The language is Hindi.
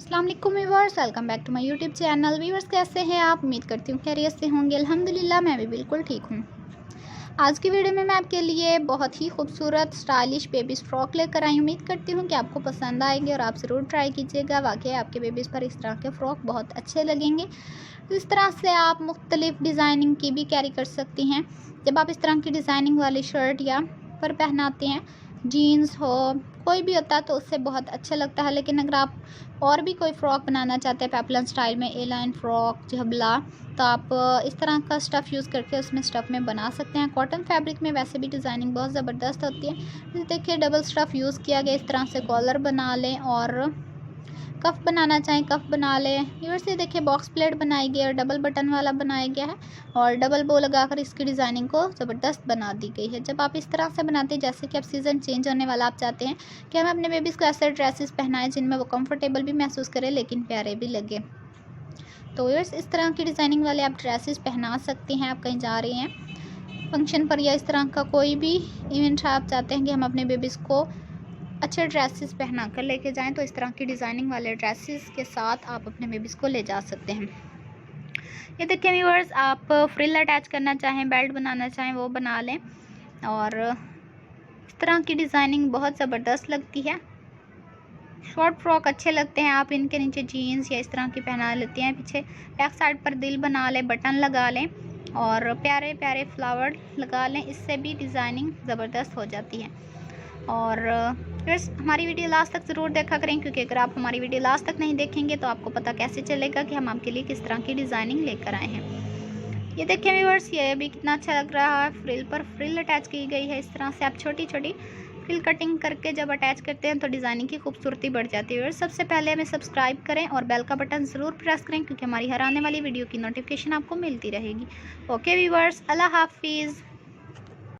अस्सलाम वालेकुम viewers, welcome back to my YouTube channel. Viewers कैसे हैं आप? उम्मीद करती हूँ खैरियत से होंगे। अल्हम्दुलिल्लाह मैं भी बिल्कुल ठीक हूँ। आज की वीडियो में मैं आपके लिए बहुत ही खूबसूरत स्टाइलिश बेबीज़ फ्रॉक लेकर आई हूँ। उम्मीद करती हूँ कि आपको पसंद आएंगे और आप ज़रूर ट्राई कीजिएगा। वाकई आपके बेबीज़ पर इस तरह के फ़्रॉक बहुत अच्छे लगेंगे। तो इस तरह से आप मुख्तलिफ़ डिज़ाइनिंग की भी कैरी कर सकती हैं। जब आप इस तरह की डिज़ाइनिंग वाली शर्ट या पर पहनाते हैं, जीन्स हो कोई भी होता है तो उससे बहुत अच्छा लगता है। लेकिन अगर आप और भी कोई फ़्रॉक बनाना चाहते हैं पेपलन स्टाइल में, ए लाइन फ़्रॉक, झबला, तो आप इस तरह का स्टफ़ यूज़ करके उसमें स्टफ़ में बना सकते हैं। कॉटन फैब्रिक में वैसे भी डिज़ाइनिंग बहुत ज़बरदस्त होती है। देखिए डबल स्टफ़ यूज़ किया गया। इस तरह से कॉलर बना लें और कफ़ बनाना चाहें कफ़ बना लें। इधर से देखिए बॉक्स प्लेट बनाई गई और डबल बटन वाला बनाया गया है और डबल बो लगाकर इसकी डिज़ाइनिंग को ज़बरदस्त बना दी गई है। जब आप इस तरह से बनाते हैं, जैसे कि अब सीज़न चेंज होने वाला, आप चाहते हैं कि हम अपने बेबीज़ को ऐसे ड्रेसेस पहनाएं जिनमें वो कंफर्टेबल भी महसूस करें लेकिन प्यारे भी लगे, तो इस तरह की डिज़ाइनिंग वाले आप ड्रेसेस पहना सकते हैं। आप कहीं जा रहे हैं फंक्शन पर या इस तरह का कोई भी इवेंट आप चाहते हैं कि हम अपने बेबीज़ को अच्छे ड्रेसेस पहना कर लेके जाएं, तो इस तरह की डिज़ाइनिंग वाले ड्रेसेस के साथ आप अपने बेबीज़ को ले जा सकते हैं। ये देखिए व्यूअर्स, आप फ्रिल अटैच करना चाहें, बेल्ट बनाना चाहें वो बना लें। और इस तरह की डिज़ाइनिंग बहुत ज़बरदस्त लगती है। शॉर्ट फ्रॉक अच्छे लगते हैं, आप इनके नीचे जीन्स या इस तरह की पहना लेते हैं। पीछे बैक साइड पर दिल बना लें, बटन लगा लें और प्यारे प्यारे फ्लावर लगा लें, इससे भी डिज़ाइनिंग ज़बरदस्त हो जाती है। और फ्रेंड्स हमारी वीडियो लास्ट तक ज़रूर देखा करें, क्योंकि अगर आप हमारी वीडियो लास्ट तक नहीं देखेंगे तो आपको पता कैसे चलेगा कि हम आपके लिए किस तरह की डिज़ाइनिंग लेकर आए हैं। ये देखिए व्यूअर्स, ये भी कितना अच्छा लग रहा है। फ्रिल पर फ्रिल अटैच की गई है। इस तरह से आप छोटी छोटी फ्रिल कटिंग करके जब अटैच करते हैं तो डिज़ाइनिंग की खूबसूरती बढ़ जाती है। सबसे पहले हमें सब्सक्राइब करें और बेल का बटन ज़रूर प्रेस करें, क्योंकि हमारी हर आने वाली वीडियो की नोटिफिकेशन आपको मिलती रहेगी। ओके व्यूअर्स, अल्लाह हाफिज़।